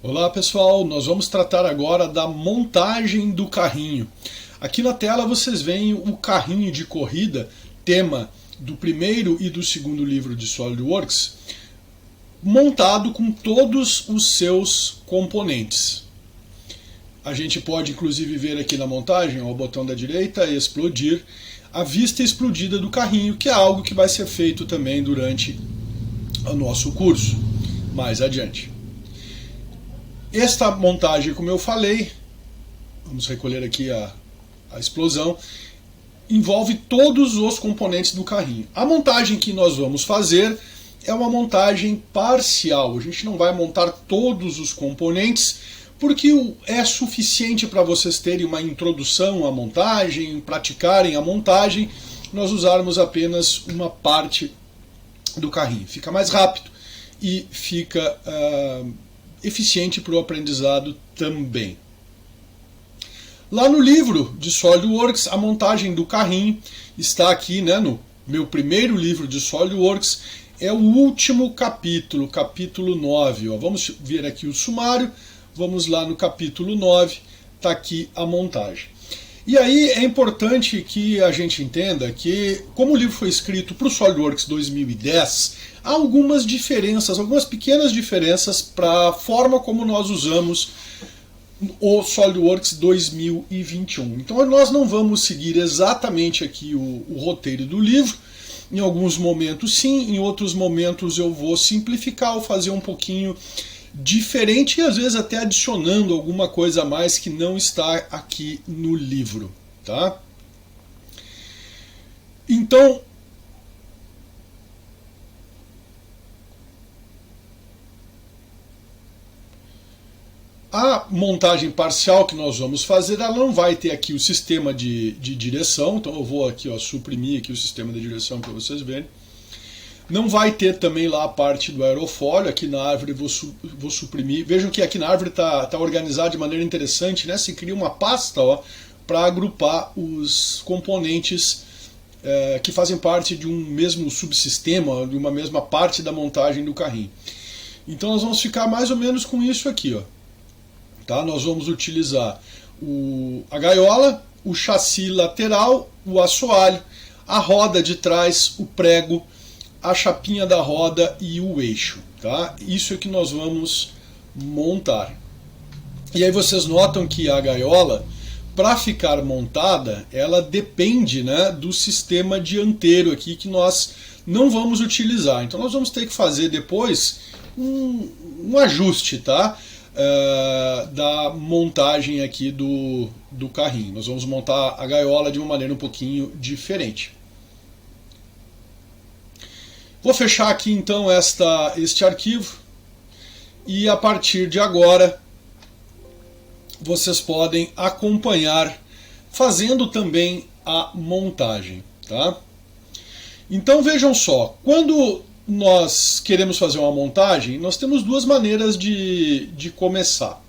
Olá pessoal, nós vamos tratar agora da montagem do carrinho. Aqui na tela vocês veem o carrinho de corrida, tema do primeiro e do segundo livro de SolidWorks, montado com todos os seus componentes. A gente pode inclusive ver aqui na montagem, o botão da direita, explodir, a vista explodida do carrinho, que é algo que vai ser feito também durante o nosso curso, mais adiante. Esta montagem, como eu falei, vamos recolher aqui a explosão, envolve todos os componentes do carrinho. A montagem que nós vamos fazer é uma montagem parcial. A gente não vai montar todos os componentes, porque é suficiente para vocês terem uma introdução à montagem, praticarem a montagem, nós usarmos apenas uma parte do carrinho. Fica mais rápido e fica eficiente para o aprendizado também. Lá no livro de SolidWorks, a montagem do carrinho está aqui, no meu primeiro livro de SolidWorks, é o último capítulo, capítulo 9. Vamos ver aqui o sumário, vamos lá no capítulo 9, está aqui a montagem. E aí é importante que a gente entenda que, como o livro foi escrito para o SolidWorks 2010, há algumas diferenças, algumas pequenas diferenças para a forma como nós usamos o SolidWorks 2021. Então nós não vamos seguir exatamente aqui o roteiro do livro. Em alguns momentos sim, em outros momentos eu vou simplificar ou fazer um pouquinho diferente e às vezes até adicionando alguma coisa a mais que não está aqui no livro, tá? Então, a montagem parcial que nós vamos fazer, ela não vai ter aqui o sistema de direção, então eu vou aqui suprimir aqui o sistema de direção para vocês verem. Não vai ter também lá a parte do aerofólio, aqui na árvore vou suprimir. Vejam que aqui na árvore está organizado de maneira interessante, né? Se cria uma pasta para agrupar os componentes que fazem parte de um mesmo subsistema, de uma mesma parte da montagem do carrinho. Então nós vamos ficar mais ou menos com isso aqui, tá? Nós vamos utilizar a gaiola, o chassi lateral, o assoalho, a roda de trás, o prego, a chapinha da roda e o eixo, tá? Isso é que nós vamos montar. E aí vocês notam que a gaiola, para ficar montada, ela depende, do sistema dianteiro aqui que nós não vamos utilizar. Então nós vamos ter que fazer depois um ajuste, tá? Da montagem aqui do carrinho. Nós vamos montar a gaiola de uma maneira um pouquinho diferente. Vou fechar aqui então este arquivo e a partir de agora vocês podem acompanhar fazendo também a montagem, tá? Então vejam só, quando nós queremos fazer uma montagem, nós temos duas maneiras de começar.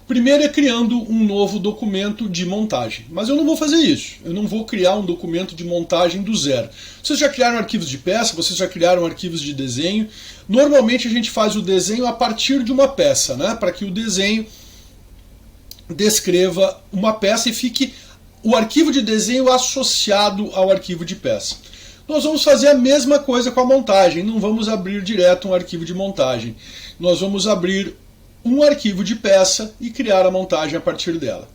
Primeiro é criando um novo documento de montagem, mas eu não vou fazer isso, eu não vou criar um documento de montagem do zero. Vocês já criaram arquivos de peça, vocês já criaram arquivos de desenho. Normalmente a gente faz o desenho a partir de uma peça, para que o desenho descreva uma peça e fique o arquivo de desenho associado ao arquivo de peça. Nós vamos fazer a mesma coisa com a montagem, não vamos abrir direto um arquivo de montagem. Nós vamos abrir um arquivo de peça e criar a montagem a partir dela.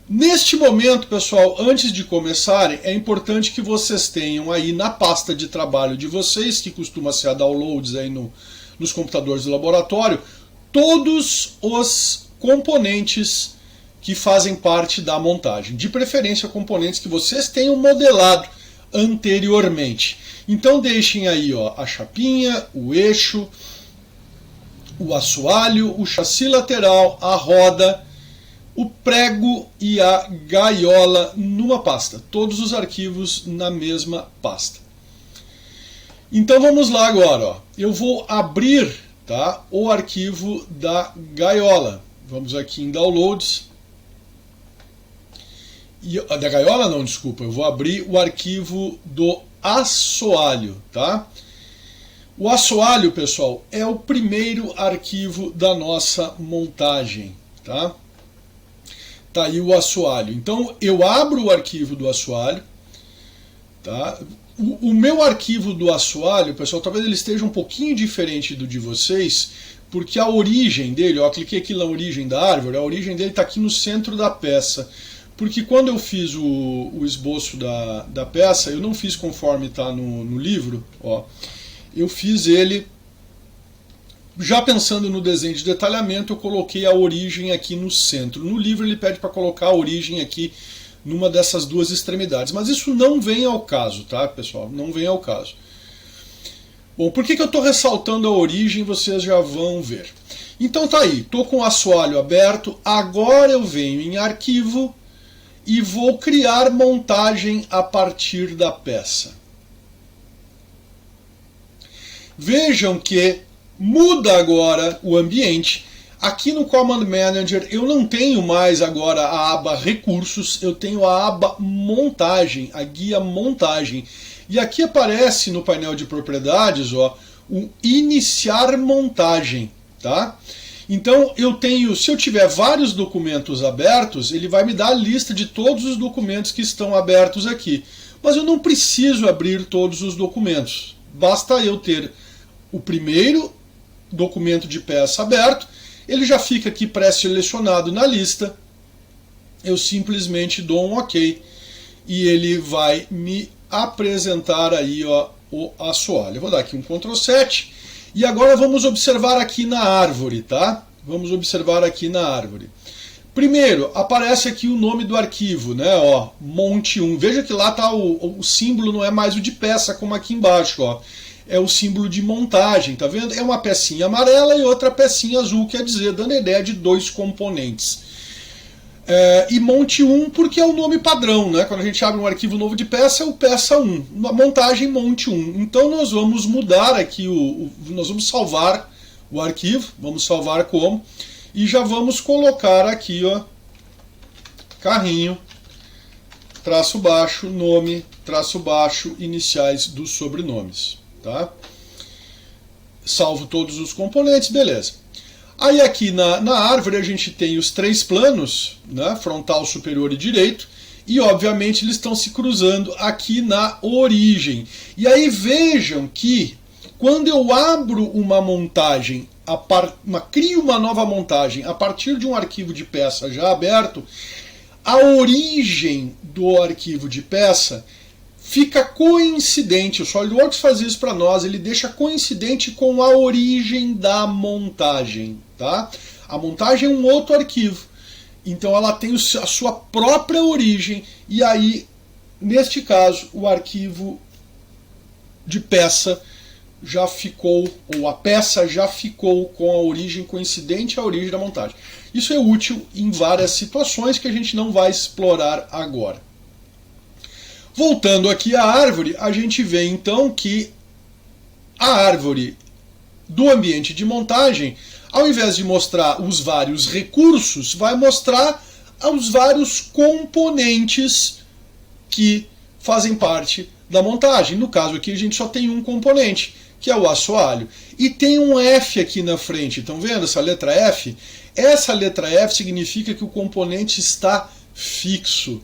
Neste momento, pessoal, antes de começarem, é importante que vocês tenham aí na pasta de trabalho de vocês, que costuma ser a downloads aí nos computadores do laboratório, todos os componentes que fazem parte da montagem. De preferência, componentes que vocês tenham modelado anteriormente. Então deixem aí a chapinha, o eixo, o assoalho, o chassi lateral, a roda, o prego e a gaiola numa pasta. Todos os arquivos na mesma pasta. Então vamos lá agora. Eu vou abrir, o arquivo da gaiola. Vamos aqui em Downloads. Da gaiola não, desculpa. Eu vou abrir o arquivo do assoalho, tá? O assoalho, pessoal, é o primeiro arquivo da nossa montagem, tá? Tá aí o assoalho. Então eu abro o arquivo do assoalho, tá? O meu arquivo do assoalho, pessoal, talvez ele esteja um pouquinho diferente do de vocês, porque a origem dele, ó, cliquei aqui na origem da árvore, a origem dele está aqui no centro da peça. Porque quando eu fiz o esboço da peça, eu não fiz conforme está no livro, ó. Eu fiz ele, já pensando no desenho de detalhamento, eu coloquei a origem aqui no centro. No livro ele pede para colocar a origem aqui numa dessas duas extremidades. Mas isso não vem ao caso, tá, pessoal? Não vem ao caso. Bom, por que eu estou ressaltando a origem? Vocês já vão ver. Então tá aí, estou com o assoalho aberto, agora eu venho em arquivo e vou criar montagem a partir da peça. Vejam que muda agora o ambiente. Aqui no Command Manager eu não tenho mais agora a aba Recursos, eu tenho a aba Montagem, a guia Montagem. E aqui aparece no painel de propriedades, ó, o Iniciar Montagem, tá? Então eu tenho, se eu tiver vários documentos abertos, ele vai me dar a lista de todos os documentos que estão abertos aqui. Mas eu não preciso abrir todos os documentos. Basta eu ter o primeiro documento de peça aberto, ele já fica aqui pré-selecionado na lista. Eu simplesmente dou um OK e ele vai me apresentar aí, ó, o assoalho. Eu vou dar aqui um Ctrl 7. E agora vamos observar aqui na árvore, tá? Vamos observar aqui na árvore. Primeiro, aparece aqui o nome do arquivo, né? Ó, Monte 1. Veja que lá tá o símbolo, não é mais o de peça, como aqui embaixo, ó. É o símbolo de montagem, tá vendo? É uma pecinha amarela e outra pecinha azul, quer dizer, dando a ideia de dois componentes. E Monte 1 porque é o nome padrão, né? Quando a gente abre um arquivo novo de peça, é o peça 1, montagem Monte 1. Então nós vamos mudar aqui, nós vamos salvar o arquivo, vamos salvar como, e já vamos colocar aqui, ó, carrinho, traço baixo, nome, traço baixo, iniciais dos sobrenomes, tá? Salvo todos os componentes, beleza. Aí aqui na árvore a gente tem os três planos, né, frontal, superior e direito, e obviamente eles estão se cruzando aqui na origem. E aí vejam que quando eu abro uma montagem, crio uma nova montagem a partir de um arquivo de peça já aberto, a origem do arquivo de peça fica coincidente, o SolidWorks faz isso para nós, ele deixa coincidente com a origem da montagem, tá? A montagem é um outro arquivo, então ela tem a sua própria origem, e aí, neste caso, o arquivo de peça já ficou, ou a peça já ficou com a origem coincidente à origem da montagem. Isso é útil em várias situações que a gente não vai explorar agora. Voltando aqui à árvore, a gente vê então que a árvore do ambiente de montagem, ao invés de mostrar os vários recursos, vai mostrar os vários componentes que fazem parte da montagem. No caso aqui a gente só tem um componente, que é o assoalho. E tem um F aqui na frente, estão vendo essa letra F? Essa letra F significa que o componente está fixo.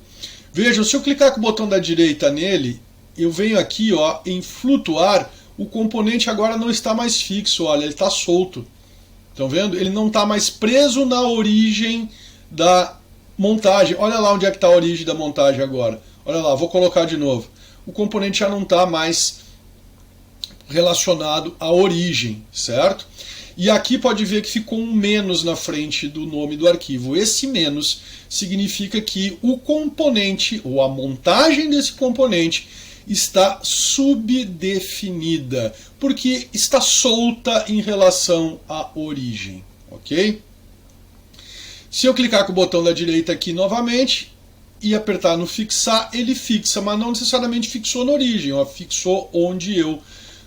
Vejam, se eu clicar com o botão da direita nele, eu venho aqui, ó, em flutuar, o componente agora não está mais fixo, olha, ele está solto. Estão vendo? Ele não está mais preso na origem da montagem. Olha lá onde é que está a origem da montagem agora. Olha lá, vou colocar de novo. O componente já não está mais relacionado à origem, certo? E aqui pode ver que ficou um menos na frente do nome do arquivo. Esse menos significa que o componente, ou a montagem desse componente, está subdefinida, porque está solta em relação à origem, ok? Se eu clicar com o botão da direita aqui novamente e apertar no fixar, ele fixa, mas não necessariamente fixou na origem, ó, fixou onde eu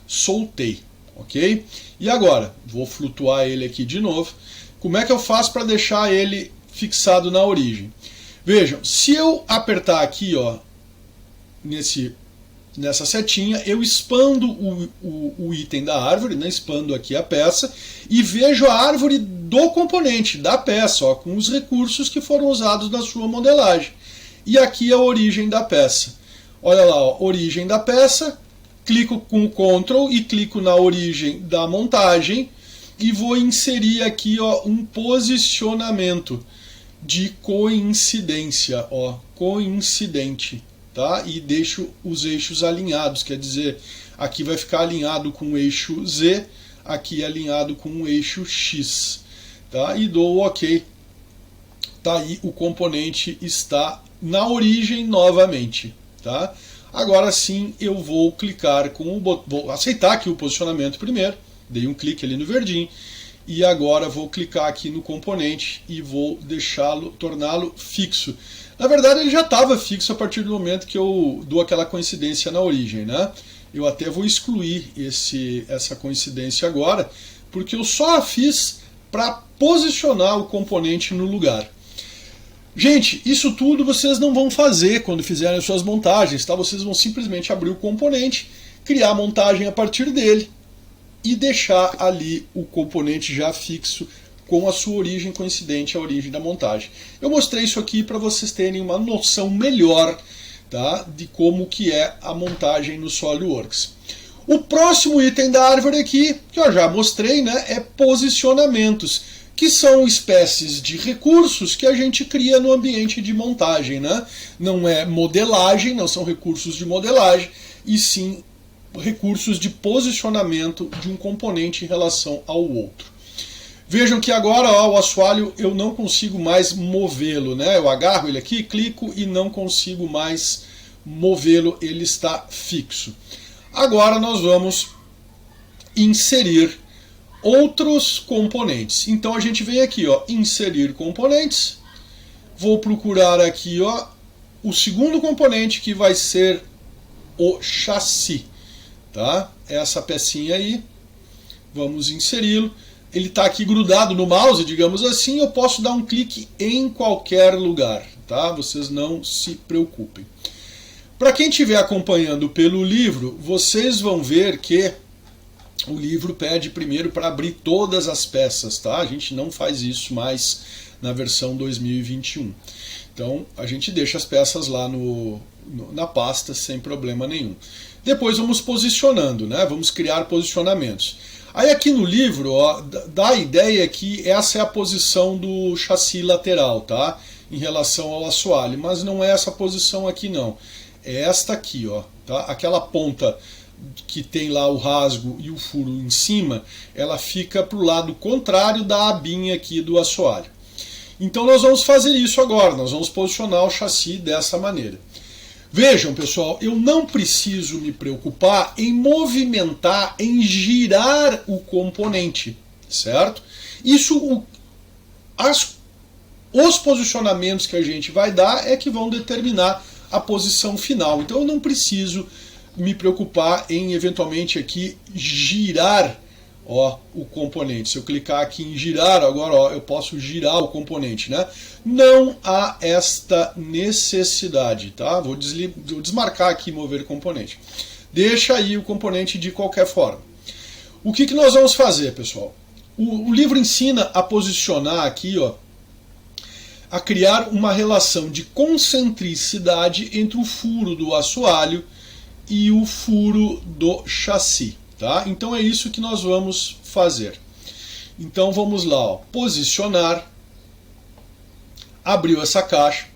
soltei, ok? E agora, vou flutuar ele aqui de novo. Como é que eu faço para deixar ele fixado na origem? Vejam, se eu apertar aqui, ó, nesse nessa setinha, eu expando o item da árvore, né, expando aqui a peça, e vejo a árvore do componente, da peça, ó, com os recursos que foram usados na sua modelagem. E aqui a origem da peça. Olha lá, ó, origem da peça, clico com o Ctrl e clico na origem da montagem e vou inserir aqui, ó, um posicionamento de coincidência, ó, coincidente. Tá? E deixo os eixos alinhados, quer dizer, aqui vai ficar alinhado com o eixo Z, aqui alinhado com o eixo X. Tá? E dou o OK. Tá aí, o componente está na origem novamente. Tá? Agora sim eu vou clicar com o botão, vou aceitar aqui o posicionamento primeiro, dei um clique ali no verdinho, e agora vou clicar aqui no componente e vou torná-lo fixo. Na verdade ele já estava fixo a partir do momento que eu dou aquela coincidência na origem, né? Eu até vou excluir essa coincidência agora, porque eu só a fiz para posicionar o componente no lugar. Gente, isso tudo vocês não vão fazer quando fizerem as suas montagens, tá? Vocês vão simplesmente abrir o componente, criar a montagem a partir dele e deixar ali o componente já fixo com a sua origem coincidente à origem da montagem. Eu mostrei isso aqui para vocês terem uma noção melhor, tá, de como que é a montagem no SolidWorks. O próximo item da árvore aqui, que eu já mostrei, né, é posicionamentos, que são espécies de recursos que a gente cria no ambiente de montagem, né? Não é modelagem, não são recursos de modelagem, e sim recursos de posicionamento de um componente em relação ao outro. Vejam que agora, ó, o assoalho eu não consigo mais movê-lo, né? Eu agarro ele aqui, clico e não consigo mais movê-lo, ele está fixo. Agora nós vamos inserir outros componentes. Então a gente vem aqui, ó, inserir componentes. Vou procurar aqui, ó, o segundo componente, que vai ser o chassi, tá? Essa pecinha aí, vamos inseri-lo. Ele está aqui grudado no mouse, digamos assim, eu posso dar um clique em qualquer lugar, tá? Vocês não se preocupem. Para quem estiver acompanhando pelo livro, vocês vão ver que o livro pede primeiro para abrir todas as peças, tá? A gente não faz isso mais na versão 2021. Então a gente deixa as peças lá na pasta sem problema nenhum. Depois vamos posicionando, né? Vamos criar posicionamentos. Aí aqui no livro, ó, dá a ideia que essa é a posição do chassi lateral, tá? Em relação ao assoalho, mas não é essa posição aqui não. É esta aqui, ó, tá? Aquela ponta que tem lá o rasgo e o furo em cima, ela fica para o lado contrário da abinha aqui do assoalho. Então nós vamos fazer isso agora, nós vamos posicionar o chassi dessa maneira. Vejam, pessoal, eu não preciso me preocupar em movimentar, em girar o componente, certo? Isso, os posicionamentos que a gente vai dar é que vão determinar a posição final. Então eu não preciso me preocupar em eventualmente aqui girar, ó, o componente. Se eu clicar aqui em girar, agora, ó, eu posso girar o componente, né? Não há esta necessidade, tá? Vou desmarcar aqui mover componente. Deixa aí o componente de qualquer forma. O que nós vamos fazer, pessoal? O livro ensina a posicionar aqui, ó, a criar uma relação de concentricidade entre o furo do assoalho e o furo do chassi. Tá? Então é isso que nós vamos fazer. Então vamos lá, ó, posicionar, abriu essa caixa.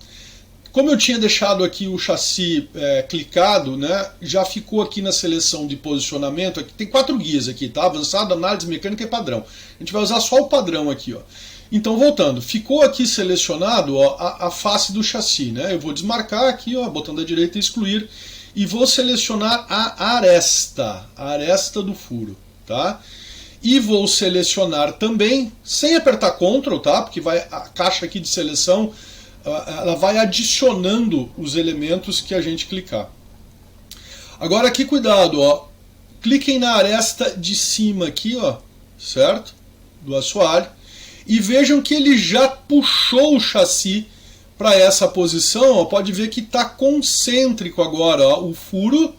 Como eu tinha deixado aqui o chassi clicado, né, já ficou aqui na seleção de posicionamento. Aqui tem 4 guias aqui, tá? Avançado, análise mecânica e padrão. A gente vai usar só o padrão aqui, ó. Então voltando, ficou aqui selecionado, ó, a face do chassi, né? Eu vou desmarcar aqui, ó, botão da direita excluir. E vou selecionar a aresta do furo, tá? E vou selecionar também, sem apertar Ctrl, tá? Porque a caixa aqui de seleção, ela vai adicionando os elementos que a gente clicar. Agora aqui, cuidado, ó. Cliquem na aresta de cima aqui, ó, certo? Do assoalho. E vejam que ele já puxou o chassi para essa posição, ó, pode ver que está concêntrico agora, ó, o furo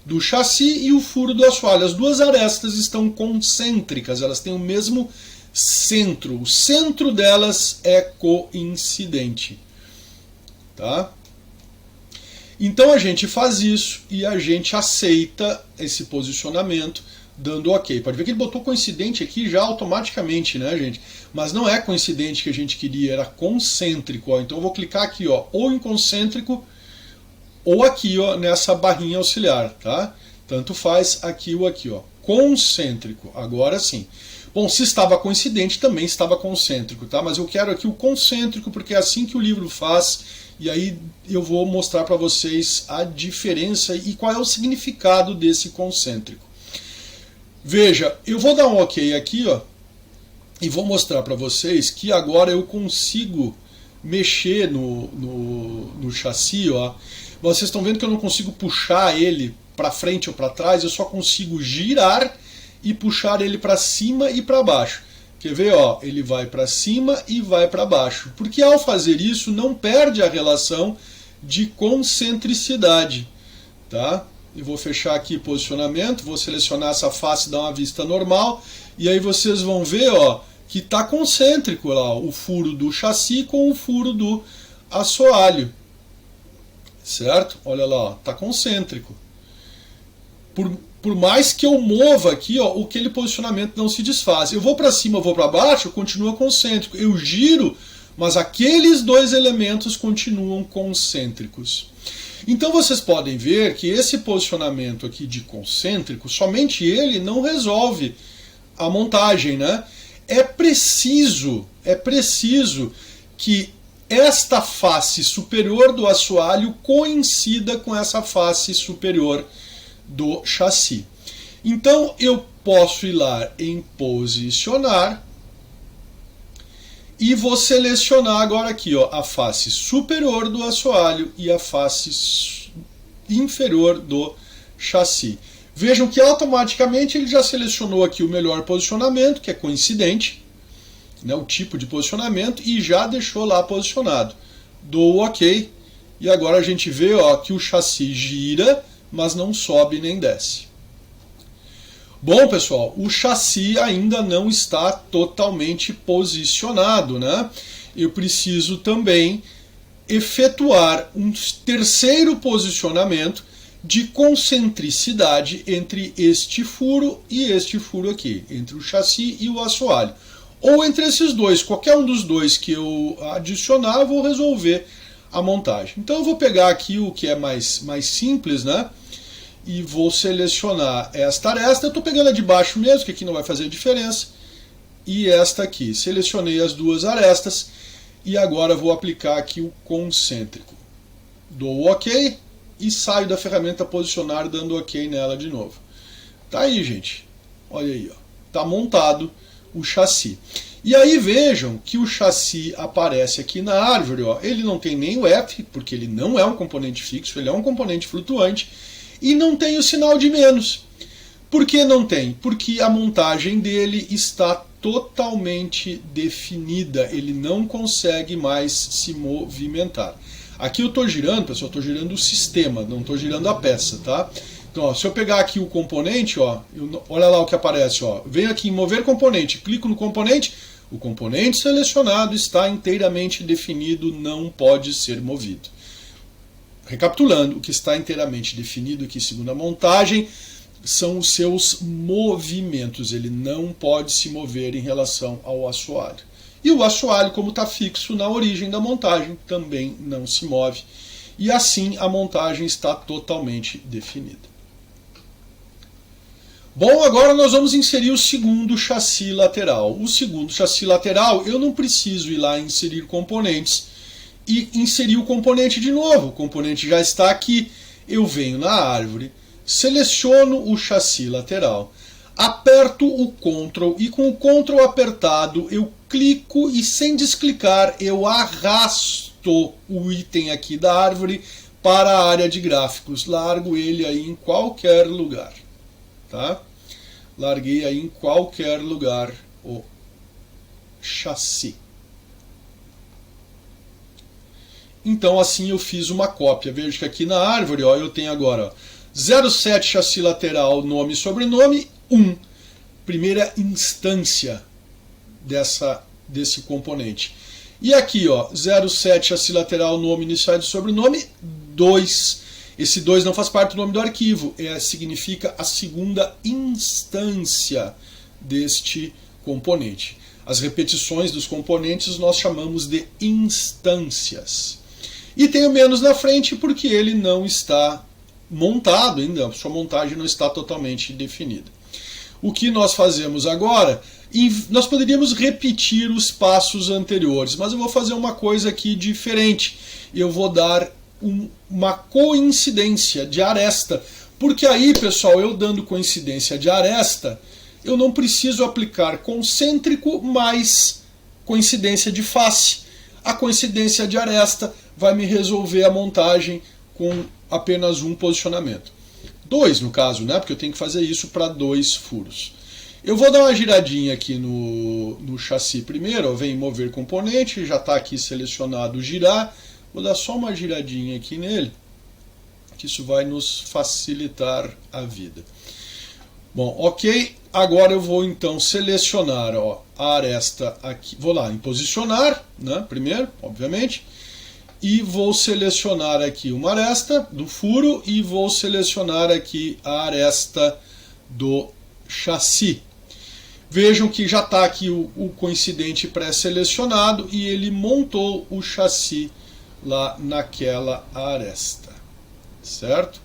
do chassi e o furo do assoalho. As duas arestas estão concêntricas, elas têm o mesmo centro. O centro delas é coincidente. Tá? Então a gente faz isso e a gente aceita esse posicionamento dando ok. Pode ver que ele botou coincidente aqui já automaticamente, né, gente? Mas não é coincidente que a gente queria, era concêntrico. Ó. Então eu vou clicar aqui, ó, ou em concêntrico ou aqui, ó, nessa barrinha auxiliar, tá? Tanto faz aqui ou aqui, ó. Concêntrico, agora sim. Bom, se estava coincidente, também estava concêntrico, tá? Mas eu quero aqui o concêntrico, porque é assim que o livro faz, e aí eu vou mostrar para vocês a diferença e qual é o significado desse concêntrico. Veja, eu vou dar um ok aqui, ó, e vou mostrar para vocês que agora eu consigo mexer no chassi, ó. Vocês estão vendo que eu não consigo puxar ele para frente ou para trás, eu só consigo girar e puxar ele para cima e para baixo. Quer ver? Ó, ele vai para cima e vai para baixo. Porque ao fazer isso não perde a relação de concentricidade. Tá? Eu vou fechar aqui posicionamento, vou selecionar essa face, dar uma vista normal, e aí vocês vão ver, ó, que está concêntrico lá, ó, o furo do chassi com o furo do assoalho. Certo? Olha lá, está concêntrico. Por mais que eu mova aqui, ó, aquele posicionamento não se desfaz. Eu vou para cima, eu vou para baixo, continua concêntrico. Eu giro, mas aqueles dois elementos continuam concêntricos. Então vocês podem ver que esse posicionamento aqui de concêntrico, somente ele não resolve a montagem, né? É preciso que esta face superior do assoalho coincida com essa face superior do chassi. Então eu posso ir lá em posicionar e vou selecionar agora aqui, ó, a face superior do assoalho e a face inferior do chassi. Vejam que automaticamente ele já selecionou aqui o melhor posicionamento, que é coincidente, né, o tipo de posicionamento, e já deixou lá posicionado. Dou OK e agora a gente vê, ó, que o chassi gira, mas não sobe nem desce. Bom, pessoal, o chassi ainda não está totalmente posicionado, né? Eu preciso também efetuar um terceiro posicionamento de concentricidade entre este furo e este furo aqui, entre o chassi e o assoalho. Ou entre esses dois, qualquer um dos dois que eu adicionar, eu vou resolver a montagem. Então eu vou pegar aqui o que é mais simples, né? E vou selecionar esta aresta. Eu estou pegando a de baixo mesmo, que aqui não vai fazer diferença. E esta aqui. Selecionei as duas arestas. E agora vou aplicar aqui o concêntrico. Dou OK e saio da ferramenta posicionar dando OK nela de novo. Tá aí, gente. Olha aí, ó. Tá montado o chassi. E aí vejam que o chassi aparece aqui na árvore. Ó. Ele não tem nem o F, porque ele não é um componente fixo, ele é um componente flutuante. E não tem o sinal de menos. Por que não tem? Porque a montagem dele está totalmente definida. Ele não consegue mais se movimentar. Aqui eu estou girando, pessoal, estou girando o sistema, não estou girando a peça, tá? Então, ó, se eu pegar aqui o componente, ó, olha lá o que aparece. Ó, venho aqui em mover componente, clico no componente, o componente selecionado está inteiramente definido, não pode ser movido. Recapitulando, o que está inteiramente definido aqui, segundo a montagem, são os seus movimentos. Ele não pode se mover em relação ao assoalho. E o assoalho, como está fixo na origem da montagem, também não se move. E assim a montagem está totalmente definida. Bom, agora nós vamos inserir o segundo chassi lateral. O segundo chassi lateral, eu não preciso ir lá inserir componentes e inserir o componente de novo. O componente já está aqui. Eu venho na árvore, seleciono o chassi lateral, aperto o Ctrl e com o Ctrl apertado eu clico e sem desclicar eu arrasto o item aqui da árvore para a área de gráficos. Largo ele aí em qualquer lugar. Tá? Larguei aí em qualquer lugar o chassi. Então assim eu fiz uma cópia. Veja que aqui na árvore, ó, eu tenho agora ó, 07 chassi lateral, nome e sobrenome, 1. Primeira instância desse componente. E aqui, ó, 07 chassi lateral, nome, iniciais e sobrenome, 2. Esse 2 não faz parte do nome do arquivo, significa a segunda instância deste componente. As repetições dos componentes nós chamamos de instâncias. E tem o menos na frente porque ele não está montado ainda, a sua montagem não está totalmente definida. O que nós fazemos agora, nós poderíamos repetir os passos anteriores, mas eu vou fazer uma coisa aqui diferente. Eu vou dar uma coincidência de aresta, porque aí, pessoal, eu dando coincidência de aresta, eu não preciso aplicar concêntrico mais coincidência de face. A coincidência de aresta vai me resolver a montagem com apenas um posicionamento. 2 no caso, né? Porque eu tenho que fazer isso para 2 furos. Eu vou dar uma giradinha aqui no chassi primeiro, ó, vem mover componente, já está aqui selecionado girar. Vou dar só uma giradinha aqui nele, que isso vai nos facilitar a vida. Bom, ok, agora eu vou então selecionar, ó, a aresta aqui. Vou lá em posicionar, né, primeiro, obviamente. E vou selecionar aqui uma aresta do furo e vou selecionar aqui a aresta do chassi. Vejam que já está aqui o coincidente pré-selecionado e ele montou o chassi lá naquela aresta, certo?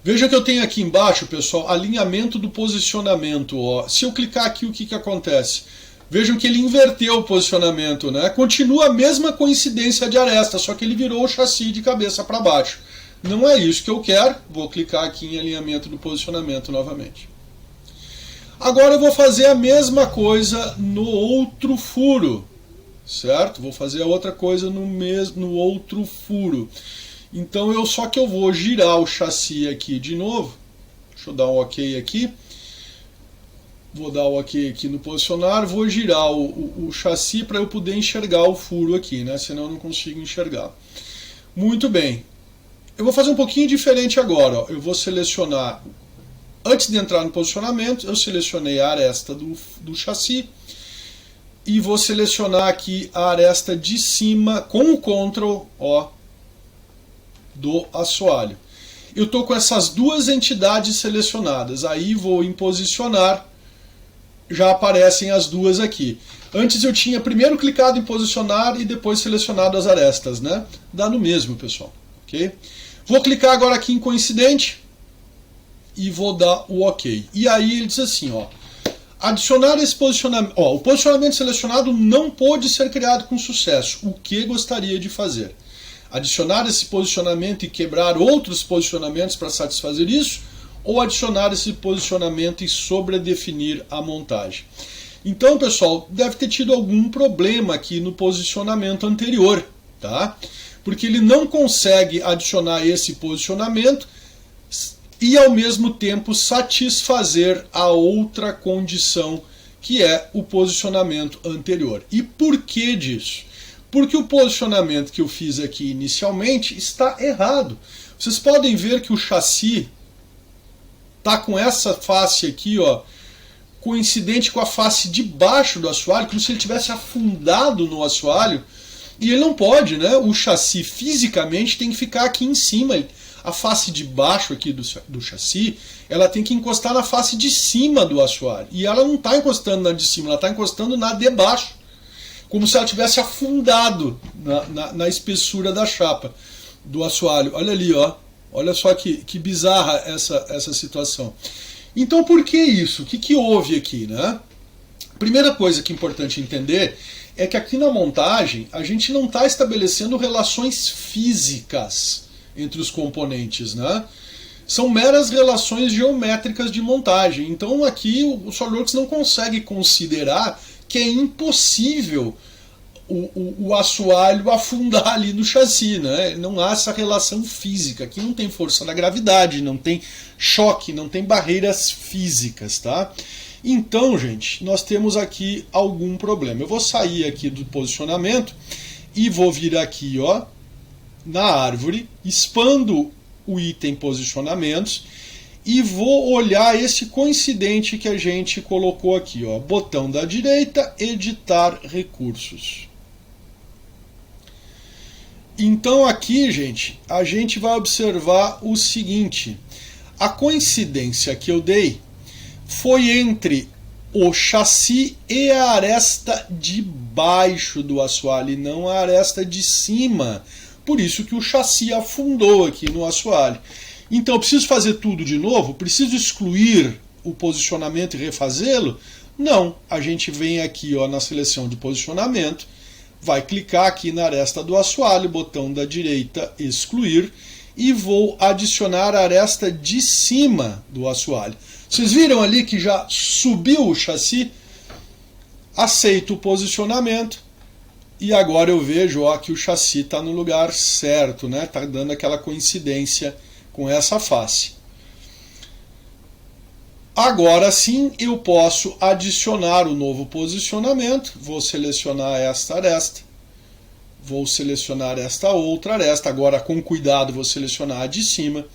Veja que eu tenho aqui embaixo, pessoal, alinhamento do posicionamento. Ó. Se eu clicar aqui, o que acontece? Vejam que ele inverteu o posicionamento, né? Continua a mesma coincidência de aresta, só que ele virou o chassi de cabeça para baixo. Não é isso que eu quero. Vou clicar aqui em alinhamento do posicionamento novamente. Agora eu vou fazer a mesma coisa no outro furo, certo? Vou fazer a outra coisa no outro furo. Então só que eu vou girar o chassi aqui de novo. Deixa eu dar um OK aqui. Vou dar o OK aqui no posicionar, vou girar o chassi para eu poder enxergar o furo aqui, né? Senão eu não consigo enxergar. Muito bem. Eu vou fazer um pouquinho diferente agora. Ó. Eu vou selecionar, antes de entrar no posicionamento, eu selecionei a aresta do chassi e vou selecionar aqui a aresta de cima com o Ctrl O do assoalho. Eu estou com essas duas entidades selecionadas. Aí vou em posicionar. Já aparecem as duas aqui. Antes eu tinha primeiro clicado em posicionar e depois selecionado as arestas, né? Dá no mesmo, pessoal. Okay? Vou clicar agora aqui em coincidente e vou dar o OK. E aí ele diz assim, ó, adicionar esse posicionamento. Ó, o posicionamento selecionado não pôde ser criado com sucesso. O que gostaria de fazer? Adicionar esse posicionamento e quebrar outros posicionamentos para satisfazer isso? Ou adicionar esse posicionamento e sobredefinir a montagem. Então, pessoal, deve ter tido algum problema aqui no posicionamento anterior, tá? Porque ele não consegue adicionar esse posicionamento e, ao mesmo tempo, satisfazer a outra condição, que é o posicionamento anterior. E por que disso? Porque o posicionamento que eu fiz aqui inicialmente está errado. Vocês podem ver que o chassi tá com essa face aqui, ó, coincidente com a face de baixo do assoalho, como se ele tivesse afundado no assoalho, e ele não pode, né? O chassi fisicamente tem que ficar aqui em cima. A face de baixo aqui do chassi, ela tem que encostar na face de cima do assoalho. E ela não está encostando na de cima, ela está encostando na de baixo. Como se ela tivesse afundado na espessura da chapa do assoalho. Olha ali, ó. Olha só que bizarra essa situação. Então por que isso? O que houve aqui, né? Primeira coisa que é importante entender é que aqui na montagem a gente não está estabelecendo relações físicas entre os componentes, né? São meras relações geométricas de montagem. Então aqui o SolidWorks não consegue considerar que é impossível o assoalho afundar ali no chassi, né? Não há essa relação física. Aqui não tem força da gravidade, não tem choque, não tem barreiras físicas, tá? Então, gente, nós temos aqui algum problema. Eu vou sair aqui do posicionamento e vou vir aqui, ó, na árvore, expando o item posicionamentos e vou olhar esse coincidente que a gente colocou aqui, ó, botão da direita, editar recursos. Então aqui, gente, a gente vai observar o seguinte: a coincidência que eu dei foi entre o chassi e a aresta de baixo do assoalho, e não a aresta de cima. Por isso que o chassi afundou aqui no assoalho. Então eu preciso fazer tudo de novo? Preciso excluir o posicionamento e refazê-lo? Não. A gente vem aqui, ó, na seleção de posicionamento, vai clicar aqui na aresta do assoalho, botão da direita excluir, e vou adicionar a aresta de cima do assoalho. Vocês viram ali que já subiu o chassi? Aceito o posicionamento e agora eu vejo, ó, que o chassi está no lugar certo, né? Está dando aquela coincidência com essa face. Agora sim eu posso adicionar o novo posicionamento. Vou selecionar esta aresta. Vou selecionar esta outra aresta. Agora com cuidado vou selecionar a de cima.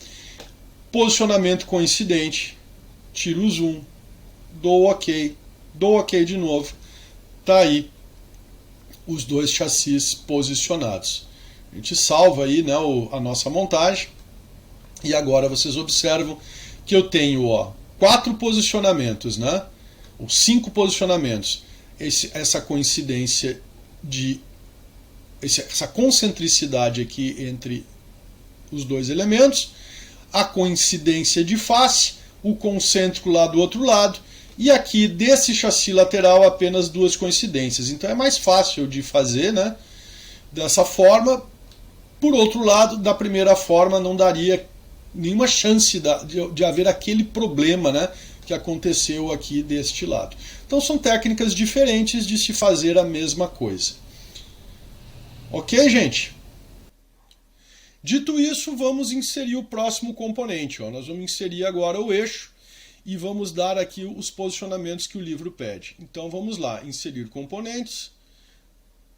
Posicionamento coincidente. Tiro o zoom. Dou OK. Dou OK de novo. Tá aí os dois chassis posicionados. A gente salva aí, né, a nossa montagem. E agora vocês observam que eu tenho, ó, 4 posicionamentos, né? Ou 5 posicionamentos. Essa coincidência essa concentricidade aqui entre os dois elementos, a coincidência de face, o concêntrico lá do outro lado, e aqui desse chassi lateral apenas 2 coincidências. Então é mais fácil de fazer, né, dessa forma. Por outro lado, da primeira forma não daria nenhuma chance de haver aquele problema, né, que aconteceu aqui deste lado. Então são técnicas diferentes de se fazer a mesma coisa. Ok, gente? Dito isso, vamos inserir o próximo componente. Ó. Nós vamos inserir agora o eixo e vamos dar aqui os posicionamentos que o livro pede. Então vamos lá, inserir componentes,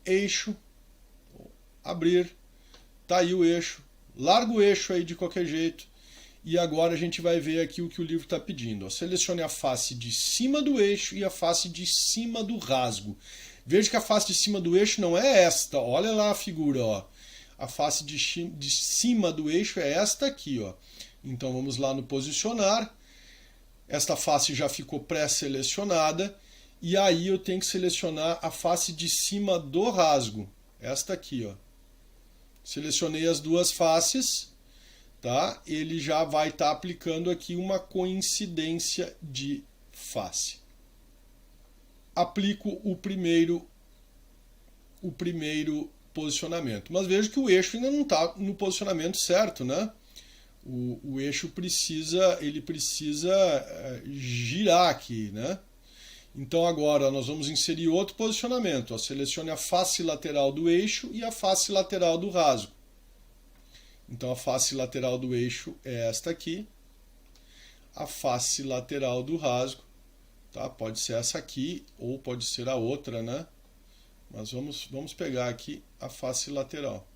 eixo, abrir, tá aí o eixo, larga o eixo aí de qualquer jeito e agora a gente vai ver aqui o que o livro está pedindo. Ó. Selecione a face de cima do eixo e a face de cima do rasgo. Veja que a face de cima do eixo não é esta, olha lá a figura, ó. A face de cima do eixo é esta aqui, ó. Então vamos lá no posicionar. Esta face já ficou pré-selecionada e aí eu tenho que selecionar a face de cima do rasgo, esta aqui, ó. Selecionei as duas faces, tá? Ele já vai estar aplicando aqui uma coincidência de face. Aplico o primeiro posicionamento. Mas vejo que o eixo ainda não está no posicionamento certo, né? O eixo precisa girar aqui, né? Então agora nós vamos inserir outro posicionamento. Ó. Selecione a face lateral do eixo e a face lateral do rasgo. Então a face lateral do eixo é esta aqui. A face lateral do rasgo, tá? Pode ser essa aqui ou pode ser a outra, né? Mas vamos pegar aqui a face lateral.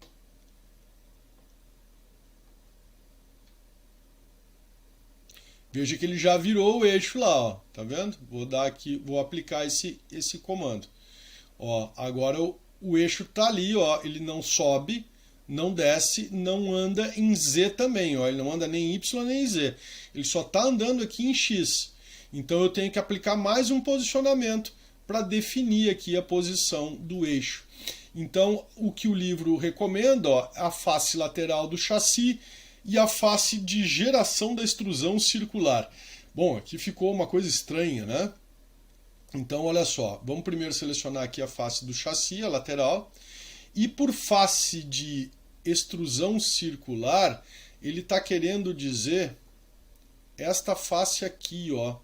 Veja que ele já virou o eixo lá, ó. Tá vendo? Vou aplicar esse comando. Ó, agora o eixo tá ali, ó. Ele não sobe, não desce, não anda em Z também, ó. Ele não anda nem em Y nem em Z. Ele só está andando aqui em X. Então eu tenho que aplicar mais um posicionamento para definir aqui a posição do eixo. Então, o que o livro recomenda, ó, a face lateral do chassi e a face de geração da extrusão circular. Bom, aqui ficou uma coisa estranha, né? Então, olha só, vamos primeiro selecionar aqui a face do chassi, a lateral, e por face de extrusão circular, ele está querendo dizer esta face aqui, ó.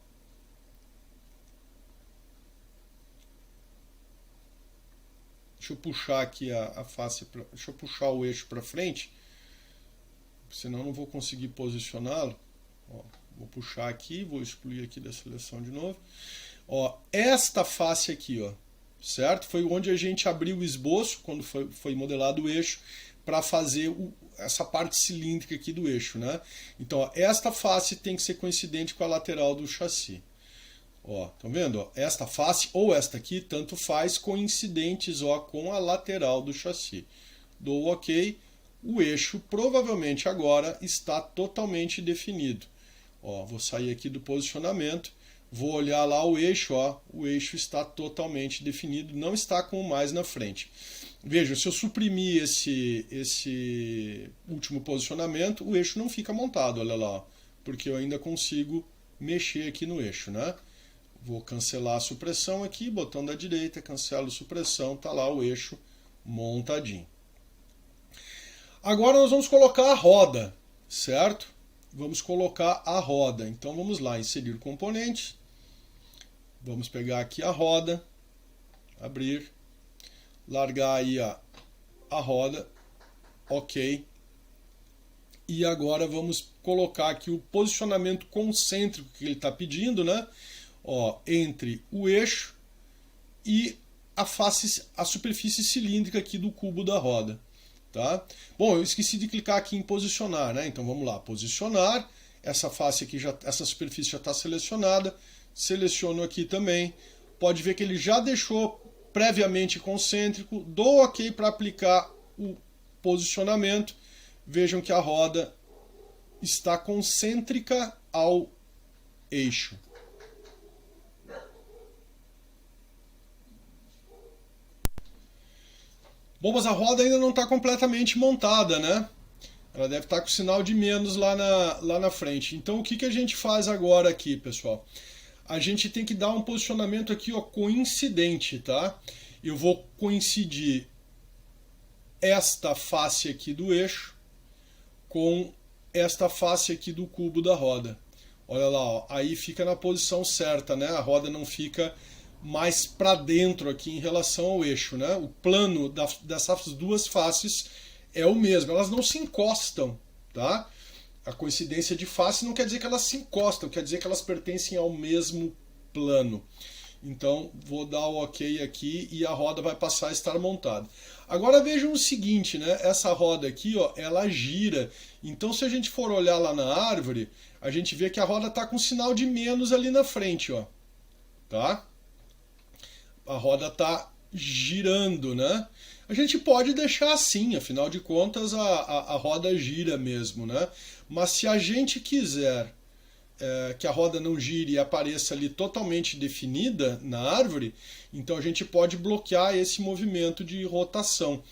Deixa eu puxar aqui a face, deixa eu puxar o eixo para frente, senão não vou conseguir posicioná-lo. Vou puxar aqui, vou excluir aqui da seleção de novo. Ó, esta face aqui, ó, certo? Foi onde a gente abriu o esboço, quando foi modelado o eixo, para fazer essa parte cilíndrica aqui do eixo, né? Então, ó, esta face tem que ser coincidente com a lateral do chassi. Ó, estão vendo? Ó, esta face ou esta aqui, tanto faz, coincidentes, ó, com a lateral do chassi. Dou OK. O eixo provavelmente agora está totalmente definido. Ó, vou sair aqui do posicionamento, vou olhar lá o eixo, ó, o eixo está totalmente definido, não está com o mais na frente. Veja, se eu suprimir esse último posicionamento, o eixo não fica montado, olha lá, ó, porque eu ainda consigo mexer aqui no eixo, né? Vou cancelar a supressão aqui, botão da direita, cancelo a supressão, está lá o eixo montadinho. Agora nós vamos colocar a roda, certo? Vamos colocar a roda. Então vamos lá, inserir componente. Vamos pegar aqui a roda, abrir, largar aí a roda, OK. E agora vamos colocar aqui o posicionamento concêntrico que ele está pedindo, né? Ó, entre o eixo e a superfície cilíndrica aqui do cubo da roda. Tá? Bom, eu esqueci de clicar aqui em posicionar, né? Então vamos lá, posicionar. Essa face aqui, essa superfície já está selecionada. Seleciono aqui também. Pode ver que ele já deixou previamente concêntrico. Dou OK para aplicar o posicionamento. Vejam que a roda está concêntrica ao eixo. Bom, mas a roda ainda não está completamente montada, né? Ela deve estar com sinal de menos lá na frente. Então o que a gente faz agora aqui, pessoal? A gente tem que dar um posicionamento aqui, ó, coincidente, tá? Eu vou coincidir esta face aqui do eixo com esta face aqui do cubo da roda. Olha lá, ó, aí fica na posição certa, né? A roda não fica mais para dentro aqui em relação ao eixo, né? O plano dessas duas faces é o mesmo, elas não se encostam, tá? A coincidência de face não quer dizer que elas se encostam, quer dizer que elas pertencem ao mesmo plano. Então vou dar o OK aqui e a roda vai passar a estar montada. Agora vejam o seguinte, né? Essa roda aqui, ó, ela gira. Então se a gente for olhar lá na árvore, a gente vê que a roda está com sinal de menos ali na frente, ó, tá? A roda está girando, né? A gente pode deixar assim, afinal de contas a roda gira mesmo, né? Mas se a gente quiser que a roda não gire e apareça ali totalmente definida na árvore, então a gente pode bloquear esse movimento de rotação.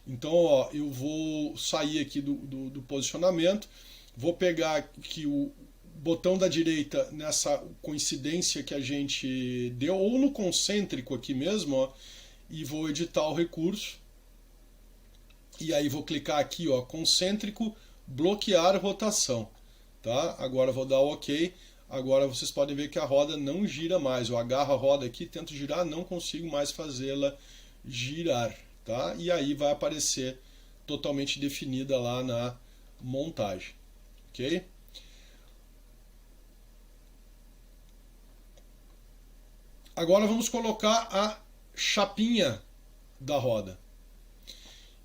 Então, ó, eu vou sair aqui do posicionamento, vou pegar aqui o botão da direita nessa coincidência que a gente deu, ou no concêntrico aqui mesmo, ó, e vou editar o recurso. E aí vou clicar aqui, ó, concêntrico, bloquear rotação. Tá? Agora vou dar OK. Agora vocês podem ver que a roda não gira mais. Eu agarro a roda aqui, tento girar, não consigo mais fazê-la girar. Tá? E aí vai aparecer totalmente definida lá na montagem. Ok? Agora vamos colocar a chapinha da roda.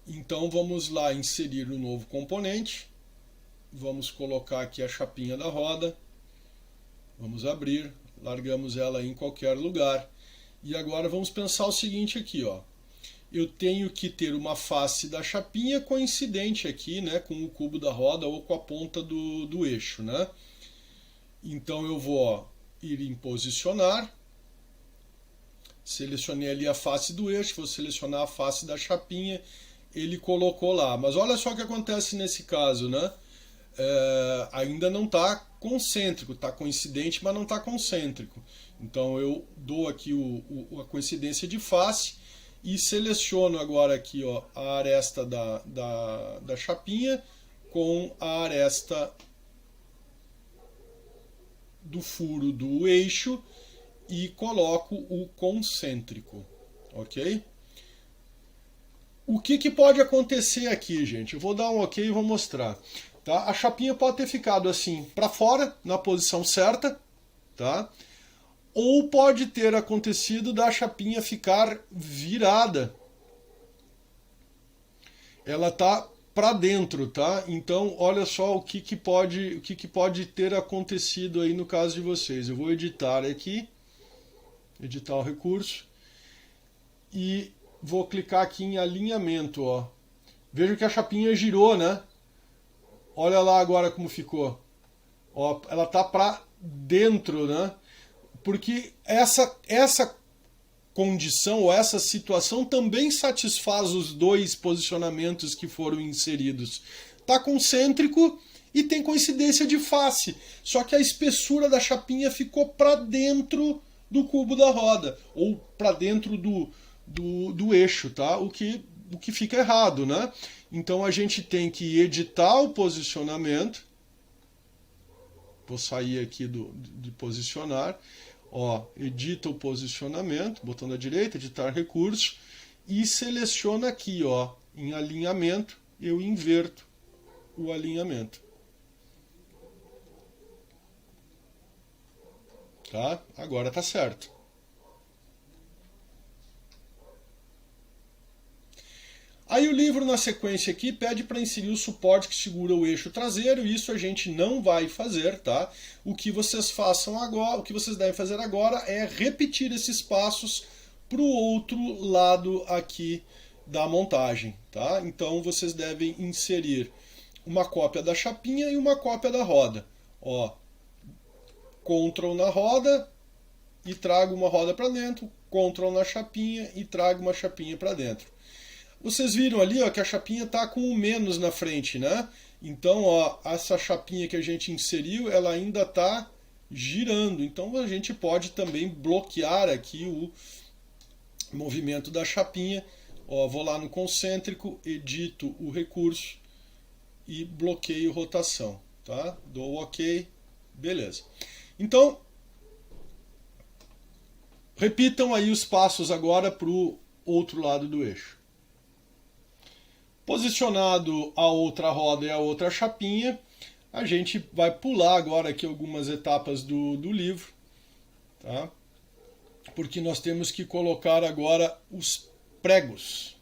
Então vamos lá inserir um novo componente. Vamos colocar aqui a chapinha da roda. Vamos abrir, largamos ela em qualquer lugar. E agora vamos pensar o seguinte aqui, ó. Eu tenho que ter uma face da chapinha coincidente aqui, né, com o cubo da roda ou com a ponta do eixo, né? Então eu vou, ó, ir em posicionar. Selecionei ali a face do eixo, vou selecionar a face da chapinha, ele colocou lá. Mas olha só o que acontece nesse caso, né? Ainda não está concêntrico, está coincidente, mas não está concêntrico. Então eu dou aqui a coincidência de face e seleciono agora aqui, ó, a aresta da chapinha com a aresta do furo do eixo e coloco o concêntrico, ok? O que pode acontecer aqui, gente? Eu vou dar um OK e vou mostrar. Tá? A chapinha pode ter ficado assim para fora, na posição certa, tá? Ou pode ter acontecido da chapinha ficar virada. Ela está para dentro, tá? Então, olha só o que pode ter acontecido aí no caso de vocês. Eu vou editar aqui, editar o recurso, e vou clicar aqui em alinhamento, ó. Veja que a chapinha girou, né? Olha lá agora como ficou. Ó, ela tá para dentro, né? Porque essa condição ou essa situação também satisfaz os dois posicionamentos que foram inseridos. Tá concêntrico e tem coincidência de face, só que a espessura da chapinha ficou para dentro do cubo da roda, ou para dentro do eixo, tá? O que fica errado, né? Então a gente tem que editar o posicionamento. Vou sair aqui de posicionar. Ó, edita o posicionamento, botão da direita, editar recurso, e seleciona aqui, ó, em alinhamento, eu inverto o alinhamento. Tá? Agora tá certo. Aí o livro na sequência aqui pede para inserir o suporte que segura o eixo traseiro, e isso a gente não vai fazer, tá? O que vocês façam agora, o que vocês devem fazer agora é repetir esses passos para o outro lado aqui da montagem, tá? Então vocês devem inserir uma cópia da chapinha e uma cópia da roda. Ó, Ctrl na roda e trago uma roda para dentro, Ctrl na chapinha e trago uma chapinha para dentro. Vocês viram ali, ó, que a chapinha está com o menos na frente, né? Então, ó, essa chapinha que a gente inseriu, ela ainda está girando. Então a gente pode também bloquear aqui o movimento da chapinha. Ó, vou lá no concêntrico, edito o recurso e bloqueio rotação, tá? Dou OK, beleza. Então, repitam aí os passos agora para o outro lado do eixo. Posicionado a outra roda e a outra chapinha, a gente vai pular agora aqui algumas etapas do livro, tá? Porque nós temos que colocar agora os pregos.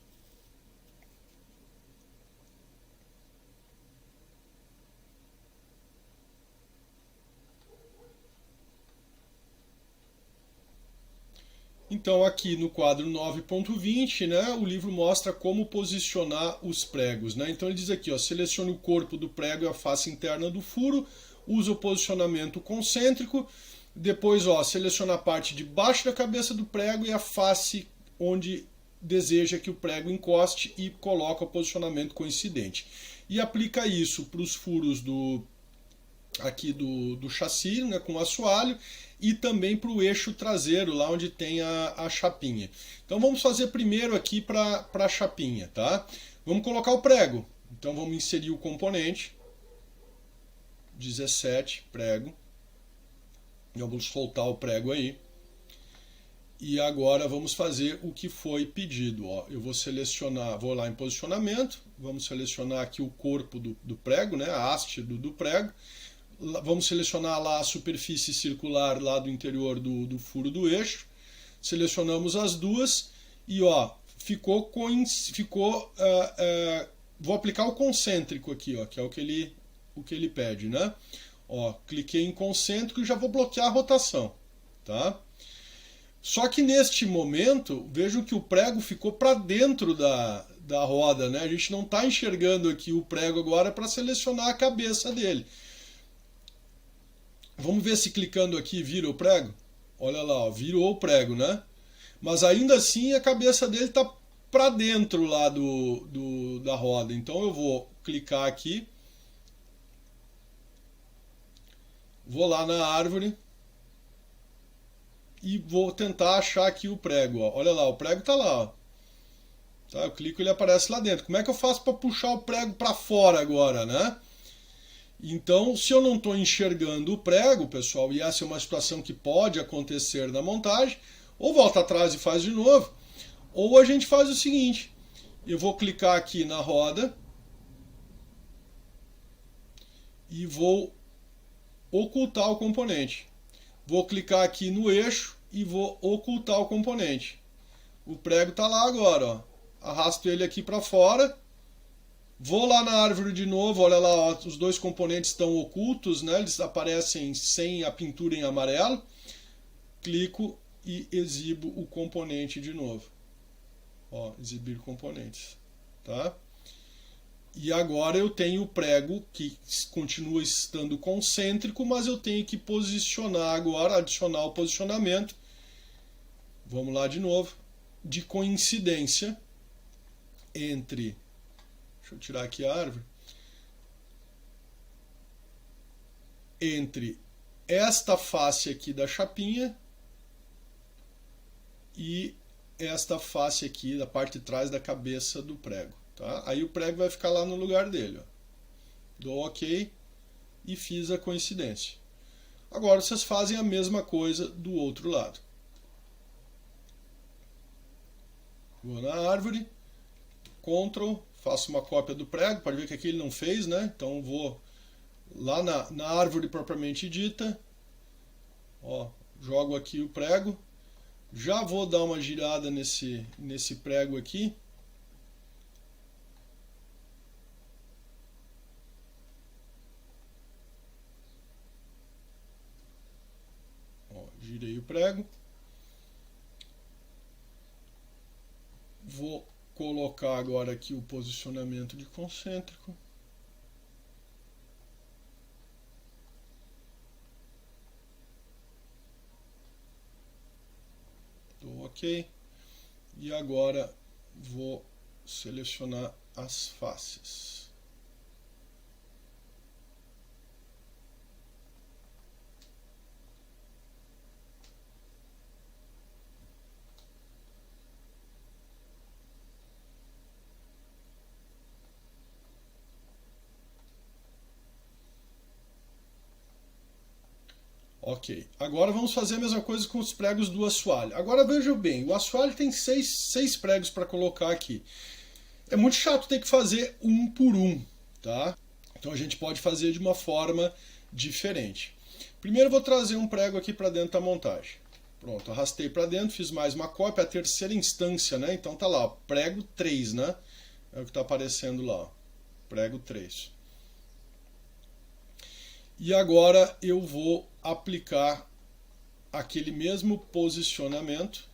Então aqui no quadro 9.20, né, o livro mostra como posicionar os pregos, né? Então ele diz aqui, ó, selecione o corpo do prego e a face interna do furo, usa o posicionamento concêntrico, depois, ó, seleciona a parte de baixo da cabeça do prego e a face onde deseja que o prego encoste e coloca o posicionamento coincidente. E aplica isso para os furos aqui do chassi, né, com assoalho, e também para o eixo traseiro, lá onde tem a chapinha. Então vamos fazer primeiro aqui para a chapinha, tá? Vamos colocar o prego. Então vamos inserir o componente. 17, prego. Vamos soltar o prego aí. E agora vamos fazer o que foi pedido. Ó, eu vou selecionar, vou lá em posicionamento, vamos selecionar aqui o corpo do prego, né, a haste do prego. Vamos selecionar lá a superfície circular lá do interior do furo do eixo. Selecionamos as duas e ó, vou aplicar o concêntrico aqui, ó, que é o que ele pede, né? Ó, cliquei em concêntrico e já vou bloquear a rotação, tá? Só que neste momento, vejam que o prego ficou para dentro da roda, né? A gente não está enxergando aqui o prego agora para selecionar a cabeça dele. Vamos ver se clicando aqui vira o prego. Olha lá, ó, virou o prego, né? Mas ainda assim a cabeça dele está para dentro lá da roda. Então eu vou clicar aqui. Vou lá na árvore. E vou tentar achar aqui o prego. Ó. Olha lá, o prego está lá. Ó. Tá, eu clico e ele aparece lá dentro. Como é que eu faço para puxar o prego para fora agora, né? Então, se eu não estou enxergando o prego, pessoal, e essa é uma situação que pode acontecer na montagem, ou volta atrás e faz de novo, ou a gente faz o seguinte, eu vou clicar aqui na roda e vou ocultar o componente. Vou clicar aqui no eixo e vou ocultar o componente. O prego está lá agora, ó. Arrasto ele aqui para fora Vou lá na árvore de novo, olha lá, ó, os dois componentes estão ocultos, né? Eles aparecem sem a pintura em amarelo. Clico e exibo o componente de novo. Ó, exibir componentes, tá? E agora eu tenho o prego que continua estando concêntrico, mas eu tenho que posicionar agora, adicionar o posicionamento. Vamos lá de novo. De coincidência entre... Deixa eu tirar aqui a árvore. Entre esta face aqui da chapinha e esta face aqui da parte de trás da cabeça do prego. Tá? Aí o prego vai ficar lá no lugar dele. Ó. Dou OK e fiz a coincidência. Agora vocês fazem a mesma coisa do outro lado. Vou na árvore, Ctrl, faço uma cópia do prego, pode ver que aqui ele não fez, né? Então vou lá na árvore propriamente dita, ó, jogo aqui o prego, já vou dar uma girada nesse prego aqui. Ó, girei o prego. Vou colocar agora aqui o posicionamento de concêntrico. Dou OK. E agora vou selecionar as faces. Ok, agora vamos fazer a mesma coisa com os pregos do assoalho. Agora vejam bem, o assoalho tem seis pregos para colocar aqui. É muito chato ter que fazer um por um, tá? Então a gente pode fazer de uma forma diferente. Primeiro eu vou trazer um prego aqui para dentro da montagem. Pronto, arrastei para dentro, fiz mais uma cópia, a terceira instância, né? Então tá lá, ó, prego 3, né? É o que está aparecendo lá, ó, prego 3. E agora eu vou aplicar aquele mesmo posicionamento.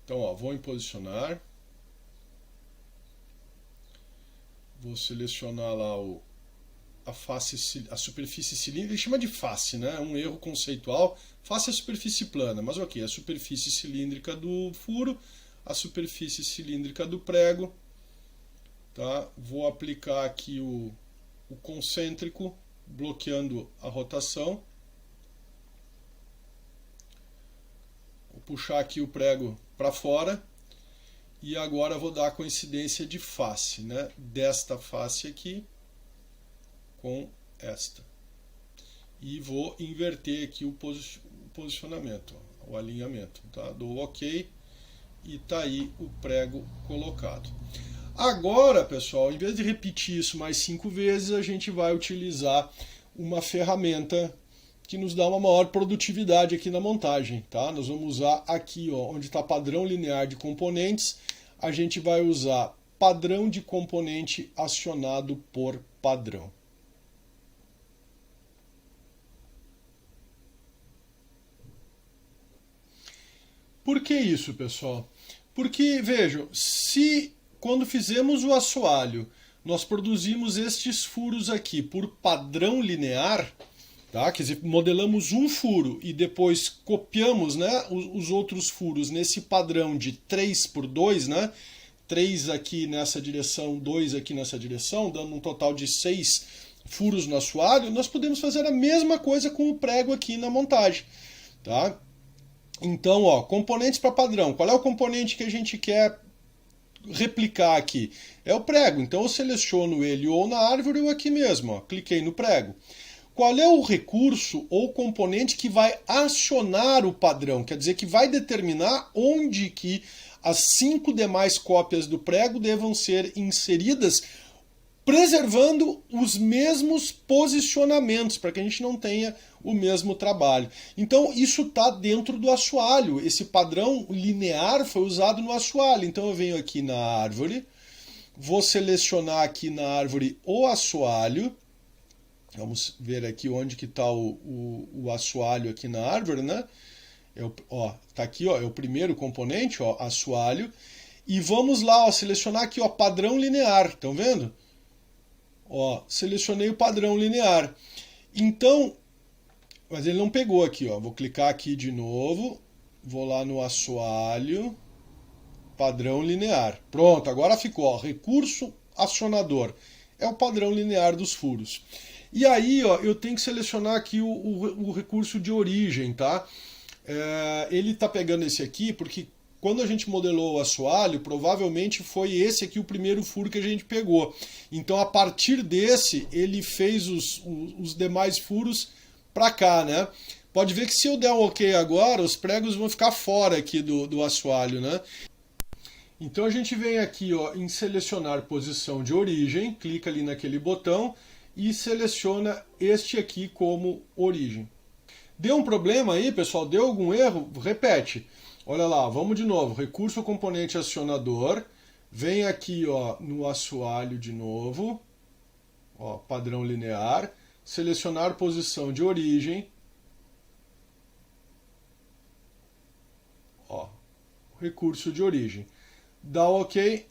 Então, ó, vou em posicionar. Vou selecionar lá a superfície cilíndrica. Ele chama de face, né? É um erro conceitual. Face é a superfície plana, mas ok, a superfície cilíndrica do furo, a superfície cilíndrica do prego. Tá? Vou aplicar aqui o concêntrico, bloqueando a rotação. Vou puxar aqui o prego para fora. E agora vou dar a coincidência de face, né? Desta face aqui com esta. E vou inverter aqui o posicionamento, o alinhamento. Tá? Dou OK e está aí o prego colocado. Agora, pessoal, em vez de repetir isso mais 5 vezes, a gente vai utilizar uma ferramenta que nos dá uma maior produtividade aqui na montagem. Tá? Nós vamos usar aqui, ó, onde está padrão linear de componentes, a gente vai usar padrão de componente acionado por padrão. Por que isso, pessoal? Porque, vejam, se quando fizemos o assoalho, nós produzimos estes furos aqui por padrão linear, tá? Quer dizer, modelamos um furo e depois copiamos, né, os outros furos nesse padrão de 3 por 2, né? 3 aqui nessa direção, 2 aqui nessa direção, dando um total de 6 furos no assoalho, nós podemos fazer a mesma coisa com o prego aqui na montagem. Tá? Então, ó, componentes para padrão. Qual é o componente que a gente quer replicar aqui? É o prego. Então eu seleciono ele ou na árvore ou aqui mesmo. Ó, cliquei no prego. Qual é o recurso ou componente que vai acionar o padrão? Quer dizer, que vai determinar onde que as 5 demais cópias do prego devam ser inseridas, preservando os mesmos posicionamentos, para que a gente não tenha o mesmo trabalho. Então isso está dentro do assoalho. Esse padrão linear foi usado no assoalho. Então eu venho aqui na árvore, Vou selecionar aqui na árvore o assoalho. Vamos ver aqui onde que está o assoalho aqui na árvore, né? Ó, tá aqui, ó, é o primeiro componente, ó, assoalho. E vamos lá, ó, selecionar aqui, ó, padrão linear, estão vendo? Ó, selecionei o padrão linear. Então, mas ele não pegou aqui, ó. Vou clicar aqui de novo, vou lá no assoalho, padrão linear. Pronto, agora ficou, ó, recurso acionador. É o padrão linear dos furos. E aí, ó, eu tenho que selecionar aqui o recurso de origem, tá? Ele está pegando esse aqui porque quando a gente modelou o assoalho, provavelmente foi esse aqui o primeiro furo que a gente pegou. Então, a partir desse, ele fez os demais furos para cá, né? Pode ver que se eu der um OK agora, os pregos vão ficar fora aqui do assoalho, né? Então, a gente vem aqui, ó, em selecionar posição de origem, clica ali naquele botão e seleciona este aqui como origem. Deu um problema aí, pessoal? Deu algum erro? Repete. Olha lá, vamos de novo. Recurso componente acionador. Vem aqui, ó, no assoalho de novo. Ó, padrão linear. Selecionar posição de origem. Ó, recurso de origem. Dá OK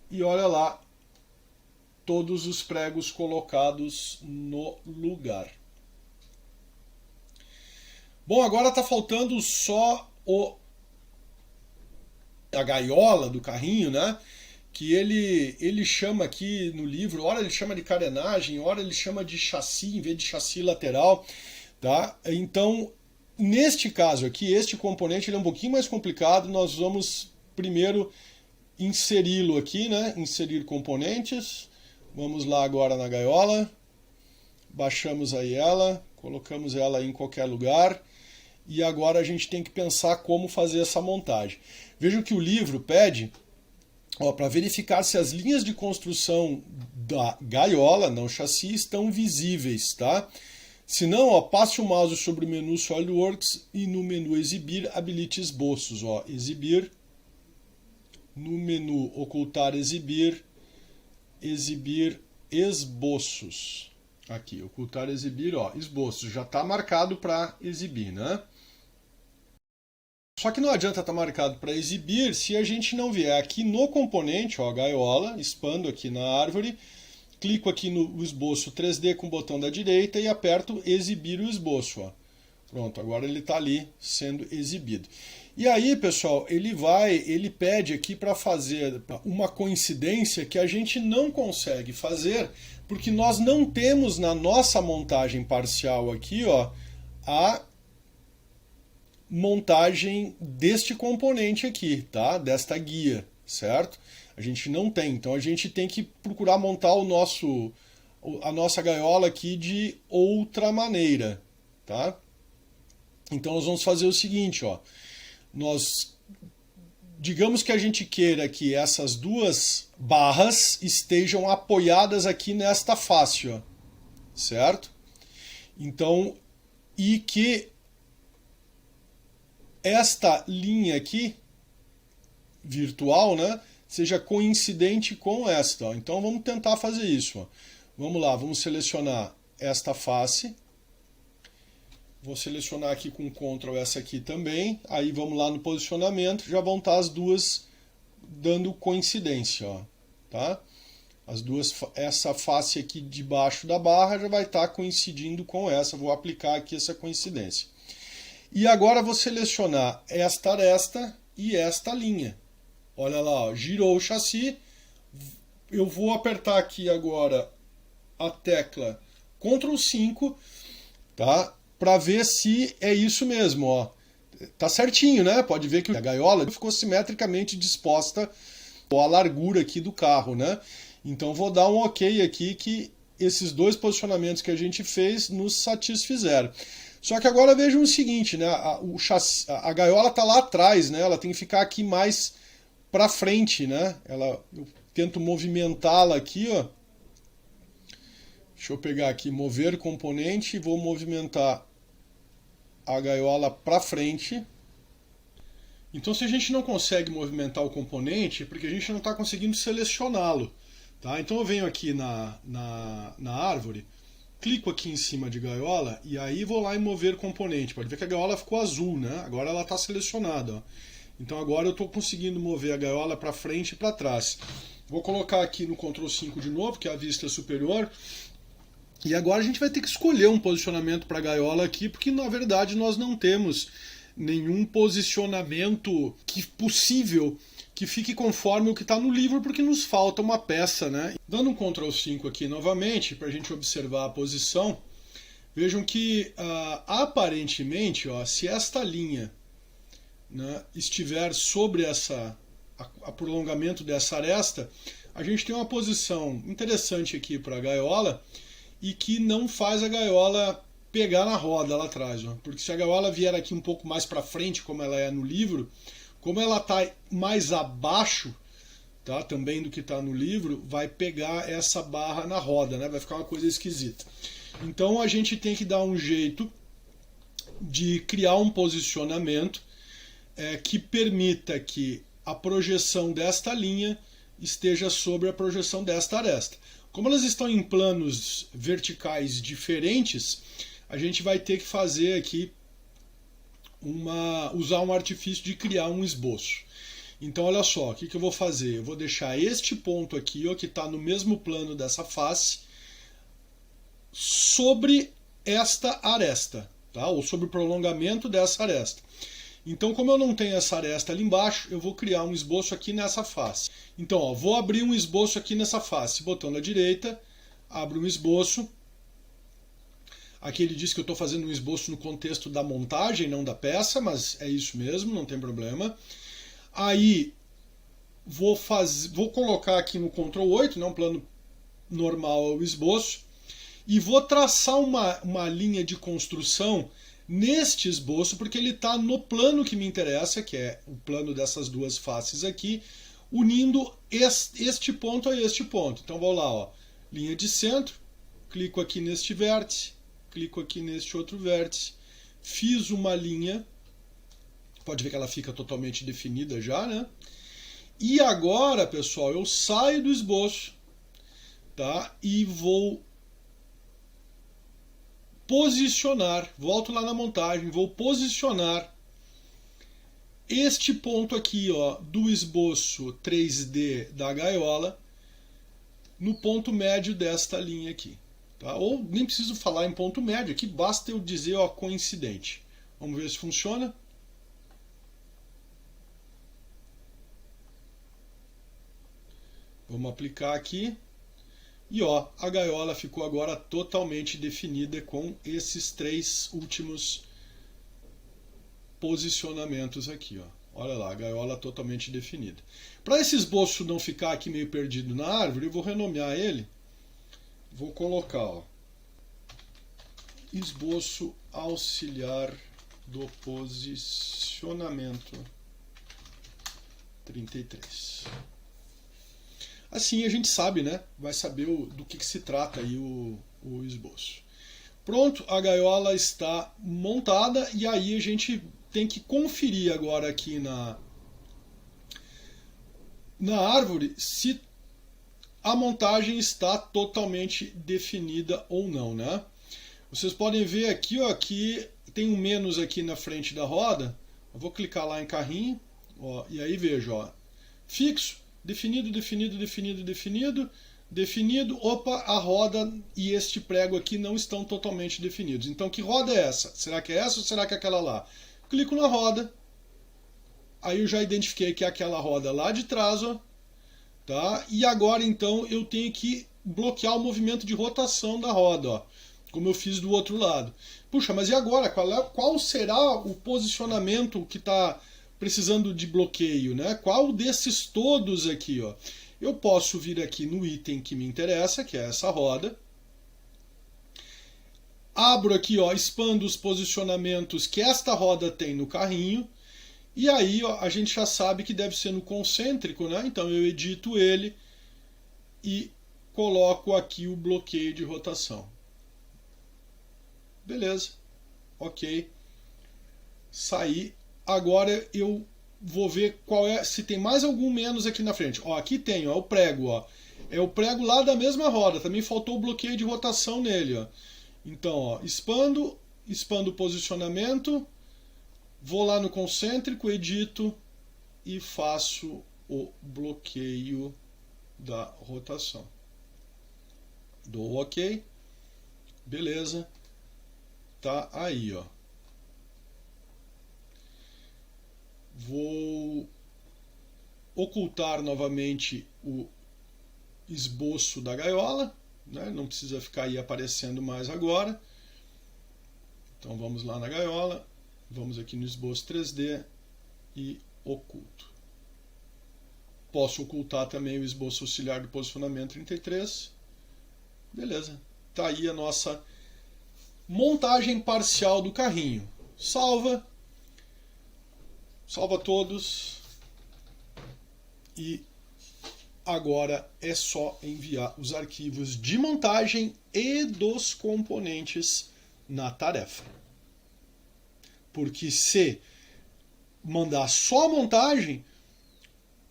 e olha lá, todos os pregos colocados no lugar. Bom, agora está faltando só a gaiola do carrinho, né? Que ele chama aqui no livro, ora ele chama de carenagem, ora ele chama de chassi em vez de chassi lateral, tá? Então, neste caso aqui, este componente ele é um pouquinho mais complicado. Nós vamos primeiro inseri-lo aqui, né? Inserir componentes. Vamos lá agora na gaiola. Baixamos aí ela, colocamos ela em qualquer lugar. E agora a gente tem que pensar como fazer essa montagem. Vejam que o livro pede para verificar se as linhas de construção da gaiola, não chassi, estão visíveis, tá? Se não, ó, passe o mouse sobre o menu SolidWorks e no menu Exibir, habilite esboços. Ó, exibir, no menu Ocultar Exibir, exibir esboços. Aqui, ocultar, exibir, ó, esboços. Já está marcado para exibir, né? Só que não adianta estar marcado para exibir se a gente não vier aqui no componente, ó, gaiola, expando aqui na árvore, clico aqui no esboço 3D com o botão da direita e aperto exibir o esboço. Ó. Pronto, agora ele está ali sendo exibido. E aí, pessoal, ele pede aqui para fazer uma coincidência que a gente não consegue fazer, porque nós não temos na nossa montagem parcial aqui, ó, a montagem deste componente aqui, tá? Desta guia, certo? A gente não tem, então a gente tem que procurar montar a nossa gaiola aqui de outra maneira, tá? Então nós vamos fazer o seguinte, ó. Digamos que a gente queira que essas duas barras estejam apoiadas aqui nesta face, ó, certo? Então, e que esta linha aqui, virtual, né, seja coincidente com esta. Ó. Então vamos tentar fazer isso. Ó. Vamos lá, vamos selecionar esta face. Vou selecionar aqui com Ctrl essa aqui também. Aí vamos lá no posicionamento, já vão estar as duas dando coincidência. Ó, tá? As duas, essa face aqui debaixo da barra já vai estar coincidindo com essa. Vou aplicar aqui essa coincidência. E agora vou selecionar esta e esta linha. Olha lá, ó, girou o chassi. Eu vou apertar aqui agora a tecla Ctrl 5, tá? Para ver se é isso mesmo, ó. Tá certinho, né? Pode ver que a gaiola ficou simetricamente disposta à largura aqui do carro, né? Então vou dar um OK aqui que esses dois posicionamentos que a gente fez nos satisfizeram. Só que agora vejam o seguinte, né? A gaiola está lá atrás, né? Ela tem que ficar aqui mais para frente, né? Eu tento movimentá-la aqui, ó. Deixa eu pegar aqui, mover componente e vou movimentar a gaiola para frente. Então, se a gente não consegue movimentar o componente, é porque a gente não está conseguindo selecioná-lo. Tá? Então eu venho aqui na árvore, clico aqui em cima de gaiola e aí vou lá em mover componente. Pode ver que a gaiola ficou azul, né? Agora ela está selecionada. Ó. Então agora eu estou conseguindo mover a gaiola para frente e para trás. Vou colocar aqui no Ctrl 5 de novo, que é a vista superior. E agora a gente vai ter que escolher um posicionamento para a gaiola aqui, porque na verdade nós não temos nenhum posicionamento possível que fique conforme o que está no livro, porque nos falta uma peça, né? Dando um Ctrl 5 aqui novamente, para a gente observar a posição, vejam que aparentemente, ó, se esta linha, né, estiver sobre a prolongamento dessa aresta, a gente tem uma posição interessante aqui para a gaiola e que não faz a gaiola pegar na roda lá atrás, ó, porque se a gaiola vier aqui um pouco mais para frente, como ela é no livro, como ela está mais abaixo, tá, também do que está no livro, vai pegar essa barra na roda, né? Vai ficar uma coisa esquisita. Então a gente tem que dar um jeito de criar um posicionamento que permita que a projeção desta linha esteja sobre a projeção desta aresta. Como elas estão em planos verticais diferentes, a gente vai ter que fazer aqui usar um artifício de criar um esboço. Então olha só, o que eu vou fazer? Eu vou deixar este ponto aqui, ó, que está no mesmo plano dessa face, sobre esta aresta, tá? Ou sobre o prolongamento dessa aresta. Então, como eu não tenho essa aresta ali embaixo, eu vou criar um esboço aqui nessa face. Então, ó, vou abrir um esboço aqui nessa face. Botão na direita, abro um esboço. Aqui ele diz que eu estou fazendo um esboço no contexto da montagem, não da peça, mas é isso mesmo, não tem problema. Aí vou colocar aqui no Ctrl 8, né, um plano normal ao esboço, e vou traçar uma linha de construção neste esboço, porque ele está no plano que me interessa, que é o plano dessas duas faces aqui, unindo este ponto a este ponto. Então vou lá, ó, linha de centro, clico aqui neste vértice, clico aqui neste outro vértice, fiz uma linha, pode ver que ela fica totalmente definida já, né? E agora, pessoal, eu saio do esboço, tá? E vou posicionar, volto lá na montagem, vou posicionar este ponto aqui, ó, do esboço 3D da gaiola no ponto médio desta linha aqui. Tá? Ou nem preciso falar em ponto médio, aqui basta eu dizer, ó, coincidente. Vamos ver se funciona. Vamos aplicar aqui. E ó, a gaiola ficou agora totalmente definida com esses três últimos posicionamentos aqui. Ó. Olha lá, a gaiola totalmente definida. Para esse esboço não ficar aqui meio perdido na árvore, eu vou renomear ele. Vou colocar, ó, esboço auxiliar do posicionamento 33. Assim a gente sabe, né? Vai saber do que se trata aí o esboço. Pronto, a gaiola está montada e aí a gente tem que conferir agora aqui na árvore se a montagem está totalmente definida ou não, né? Vocês podem ver aqui, ó, que tem um menos aqui na frente da roda. Eu vou clicar lá em carrinho, ó, e aí vejo, ó, fixo, definido, definido, definido, definido, definido. Opa, a roda e este prego aqui não estão totalmente definidos. Então, que roda é essa? Será que é essa ou será que é aquela lá? Clico na roda, aí eu já identifiquei que é aquela roda lá de trás, ó. Tá? E agora então eu tenho que bloquear o movimento de rotação da roda, ó, como eu fiz do outro lado. Puxa, mas e agora? Qual será o posicionamento que está precisando de bloqueio, né? Qual desses todos aqui? Ó? Eu posso vir aqui no item que me interessa, que é essa roda. Abro aqui, ó, expando os posicionamentos que esta roda tem no carrinho. E aí, ó, a gente já sabe que deve ser no concêntrico, né? Então eu edito ele e coloco aqui o bloqueio de rotação. Beleza. Ok. Saí. Agora eu vou ver qual é, se tem mais algum menos aqui na frente. Ó, aqui tem, ó, o prego, ó. Eu prego lá da mesma roda, também faltou o bloqueio de rotação nele. Ó. Então, ó, expando o posicionamento, vou lá no concêntrico, edito e faço o bloqueio da rotação. Dou OK. Beleza. Tá aí, ó. Vou ocultar novamente o esboço da gaiola, né? Não precisa ficar aí aparecendo mais agora. Então vamos lá na gaiola, vamos aqui no esboço 3D e oculto. Posso ocultar também o esboço auxiliar do posicionamento 33. Beleza, tá aí a nossa montagem parcial do carrinho. Salva todos e agora é só enviar os arquivos de montagem e dos componentes na tarefa. Porque se mandar só a montagem,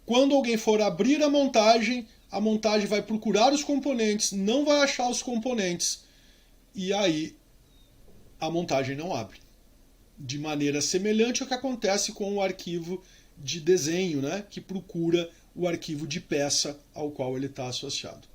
quando alguém for abrir a montagem vai procurar os componentes, não vai achar os componentes e aí a montagem não abre. De maneira semelhante ao que acontece com o arquivo de desenho, né, que procura o arquivo de peça ao qual ele está associado.